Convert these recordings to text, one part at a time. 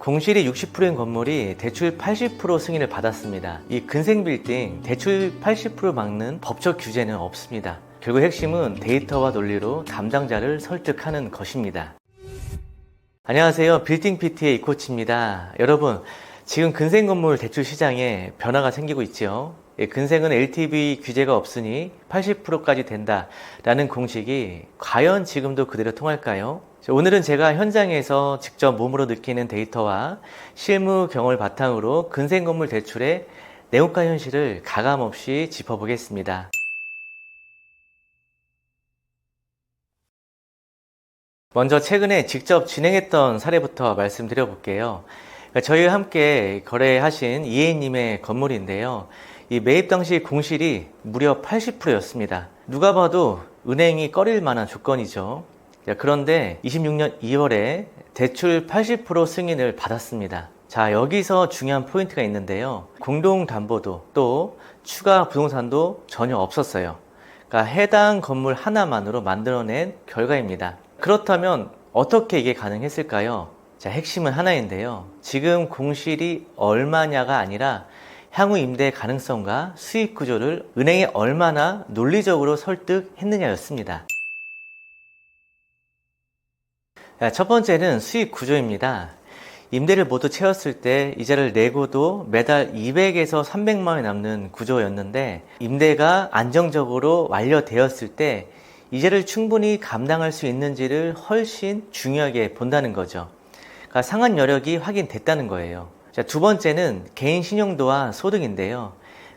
공실이 60%인 건물이 대출 80% 승인을 받았습니다. 이 근생 빌딩 대출 80% 막는 법적 규제는 없습니다. 결국 핵심은 데이터와 논리로 담당자를 설득하는 것입니다. 안녕하세요. 빌딩 PT의 이코치입니다. 여러분, 지금 근생 건물 대출 시장에 변화가 생기고 있죠. 근생은 LTV 규제가 없으니 80%까지 된다라는 공식이 과연 지금도 그대로 통할까요? 오늘은 제가 현장에서 직접 몸으로 느끼는 데이터와 실무 경험을 바탕으로 근생 건물 대출의 내용과 현실을 가감없이 짚어보겠습니다. 먼저 최근에 직접 진행했던 사례부터 말씀드려 볼게요. 저희와 함께 거래하신 이혜인님의 건물인데요. 이 매입 당시 공실이 무려 80%였습니다. 누가 봐도 은행이 꺼릴 만한 조건이죠. 그런데 26년 2월에 대출 80% 승인을 받았습니다. 자, 여기서 중요한 포인트가 있는데요. 공동담보도 또 추가 부동산도 전혀 없었어요. 그러니까 해당 건물 하나만으로 만들어낸 결과입니다. 그렇다면 어떻게 이게 가능했을까요? 자, 핵심은 하나인데요. 지금 공실이 얼마냐가 아니라 향후 임대 가능성과 수익 구조를 은행에 얼마나 논리적으로 설득했느냐였습니다. 첫 번째는 수익 구조입니다. 임대를 모두 채웠을 때 이자를 내고도 매달 200에서 300만 원이 남는 구조였는데, 임대가 안정적으로 완료되었을 때 이자를 충분히 감당할 수 있는지를 훨씬 중요하게 본다는 거죠. 그러니까 상환 여력이 확인됐다는 거예요. 자, 두 번째는 개인 신용도와 소득인데요.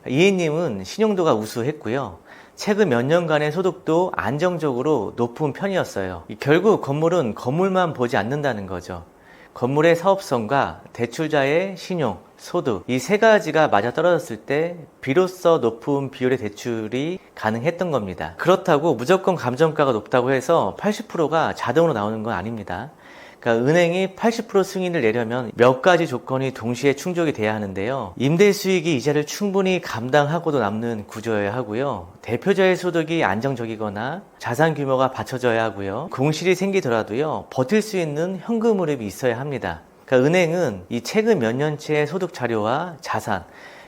이혜님은 신용도가 우수했고요. 최근 몇 년간의 소득도 안정적으로 높은 편이었어요. 결국 건물은 건물만 보지 않는다는 거죠. 건물의 사업성과 대출자의 신용, 소득, 이 세 가지가 맞아떨어졌을 때 비로소 높은 비율의 대출이 가능했던 겁니다. 그렇다고 무조건 감정가가 높다고 해서 80%가 자동으로 나오는 건 아닙니다. 그러니까 은행이 80% 승인을 내려면 몇 가지 조건이 동시에 충족이 돼야 하는데요. 임대 수익이 이자를 충분히 감당하고도 남는 구조여야 하고요. 대표자의 소득이 안정적이거나 자산 규모가 받쳐져야 하고요. 공실이 생기더라도요, 버틸 수 있는 현금 흐름이 있어야 합니다. 그러니까 은행은 이 최근 몇 년치의 소득 자료와 자산,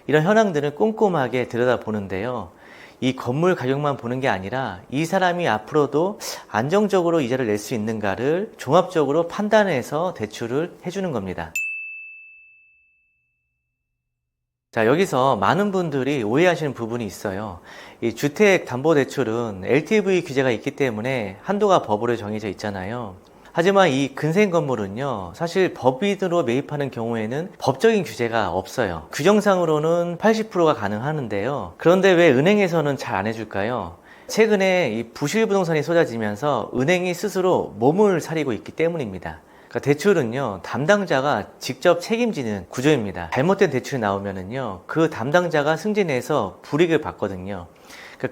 이런 현황들을 꼼꼼하게 들여다보는데요. 이 건물 가격만 보는 게 아니라 이 사람이 앞으로도 안정적으로 이자를 낼 수 있는가를 종합적으로 판단해서 대출을 해주는 겁니다. 자, 여기서 많은 분들이 오해하시는 부분이 있어요. 이 주택담보대출은 LTV 규제가 있기 때문에 한도가 법으로 정해져 있잖아요. 하지만 이 근생 건물은요, 사실 법인으로 매입하는 경우에는 법적인 규제가 없어요. 규정상으로는 80%가 가능하는데요. 그런데 왜 은행에서는 잘 안 해줄까요? 최근에 이 부실 부동산이 쏟아지면서 은행이 스스로 몸을 사리고 있기 때문입니다. 그러니까 대출은요, 담당자가 직접 책임지는 구조입니다. 잘못된 대출이 나오면은요, 그 담당자가 승진해서 불이익을 받거든요.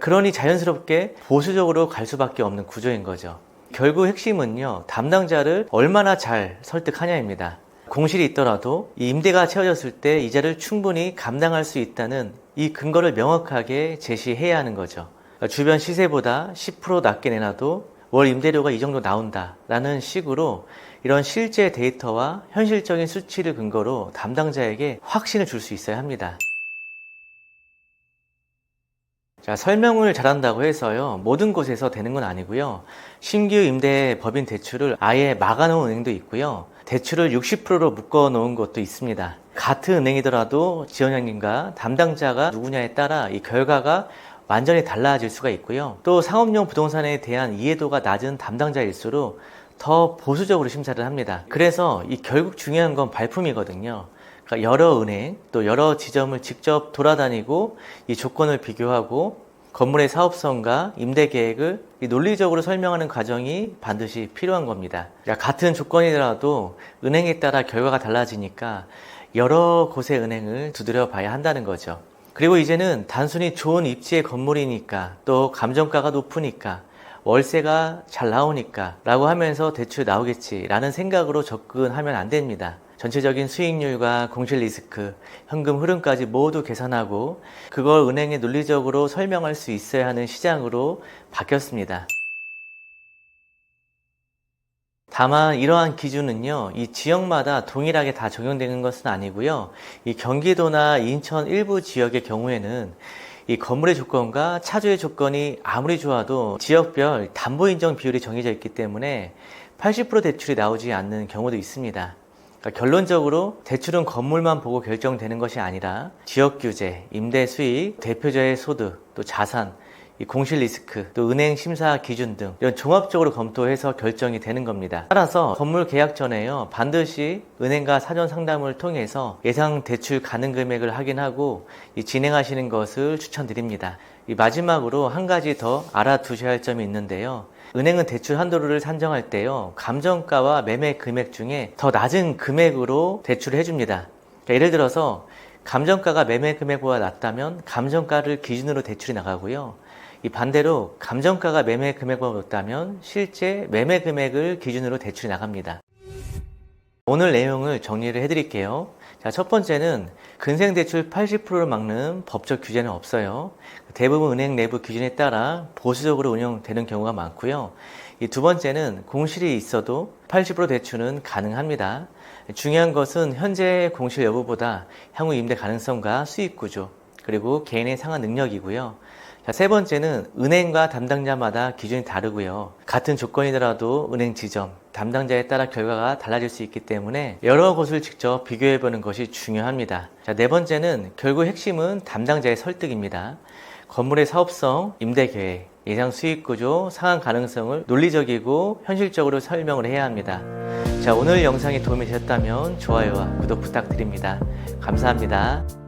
그러니 자연스럽게 보수적으로 갈 수밖에 없는 구조인 거죠. 결국 핵심은요, 담당자를 얼마나 잘 설득하냐입니다. 공실이 있더라도 이 임대가 채워졌을 때 이자를 충분히 감당할 수 있다는 이 근거를 명확하게 제시해야 하는 거죠. 주변 시세보다 10% 낮게 내놔도 월 임대료가 이 정도 나온다라는 식으로 이런 실제 데이터와 현실적인 수치를 근거로 담당자에게 확신을 줄 수 있어야 합니다. 자, 설명을 잘한다고 해서요, 모든 곳에서 되는 건 아니고요. 신규 임대 법인 대출을 아예 막아놓은 은행도 있고요. 대출을 60%로 묶어놓은 곳도 있습니다. 같은 은행이더라도 지원자님과 담당자가 누구냐에 따라 이 결과가 완전히 달라질 수가 있고요. 또 상업용 부동산에 대한 이해도가 낮은 담당자일수록 더 보수적으로 심사를 합니다. 그래서 이 결국 중요한 건 발품이거든요. 그러니까 여러 은행, 또 여러 지점을 직접 돌아다니고 이 조건을 비교하고 건물의 사업성과 임대 계획을 논리적으로 설명하는 과정이 반드시 필요한 겁니다. 그러니까 같은 조건이더라도 은행에 따라 결과가 달라지니까 여러 곳의 은행을 두드려 봐야 한다는 거죠. 그리고 이제는 단순히 좋은 입지의 건물이니까, 또 감정가가 높으니까, 월세가 잘 나오니까 라고 하면서 대출 나오겠지 라는 생각으로 접근하면 안 됩니다. 전체적인 수익률과 공실 리스크, 현금 흐름까지 모두 계산하고 그걸 은행에 논리적으로 설명할 수 있어야 하는 시장으로 바뀌었습니다. 다만 이러한 기준은요, 이 지역마다 동일하게 다 적용되는 것은 아니고요. 이 경기도나 인천 일부 지역의 경우에는 이 건물의 조건과 차주의 조건이 아무리 좋아도 지역별 담보인정 비율이 정해져 있기 때문에 80% 대출이 나오지 않는 경우도 있습니다. 그러니까 결론적으로 대출은 건물만 보고 결정되는 것이 아니라 지역 규제, 임대 수익, 대표자의 소득, 또 자산, 이 공실 리스크, 또 은행 심사 기준 등 이런 종합적으로 검토해서 결정이 되는 겁니다. 따라서 건물 계약 전에요, 반드시 은행과 사전 상담을 통해서 예상 대출 가능 금액을 확인하고 진행하시는 것을 추천드립니다. 마지막으로 한 가지 더 알아두셔야 할 점이 있는데요. 은행은 대출 한도를 산정할 때요, 감정가와 매매 금액 중에 더 낮은 금액으로 대출을 해줍니다. 그러니까 예를 들어서 감정가가 매매 금액보다 낮다면 감정가를 기준으로 대출이 나가고요. 이 반대로 감정가가 매매 금액보다 높다면 실제 매매 금액을 기준으로 대출이 나갑니다. 오늘 내용을 정리를 해드릴게요. 자, 첫 번째는 근생대출 80%를 막는 법적 규제는 없어요. 대부분 은행 내부 기준에 따라 보수적으로 운영되는 경우가 많고요. 이 두 번째는 공실이 있어도 80% 대출은 가능합니다. 중요한 것은 현재 공실 여부보다 향후 임대 가능성과 수익 구조, 그리고 개인의 상환 능력이고요. 자, 세 번째는 은행과 담당자마다 기준이 다르고요. 같은 조건이더라도 은행 지점, 담당자에 따라 결과가 달라질 수 있기 때문에 여러 곳을 직접 비교해보는 것이 중요합니다. 자, 네 번째는 결국 핵심은 담당자의 설득입니다. 건물의 사업성, 임대 계획, 예상 수익 구조, 상환 가능성을 논리적이고 현실적으로 설명을 해야 합니다. 자, 오늘 영상이 도움이 되셨다면 좋아요와 구독 부탁드립니다. 감사합니다.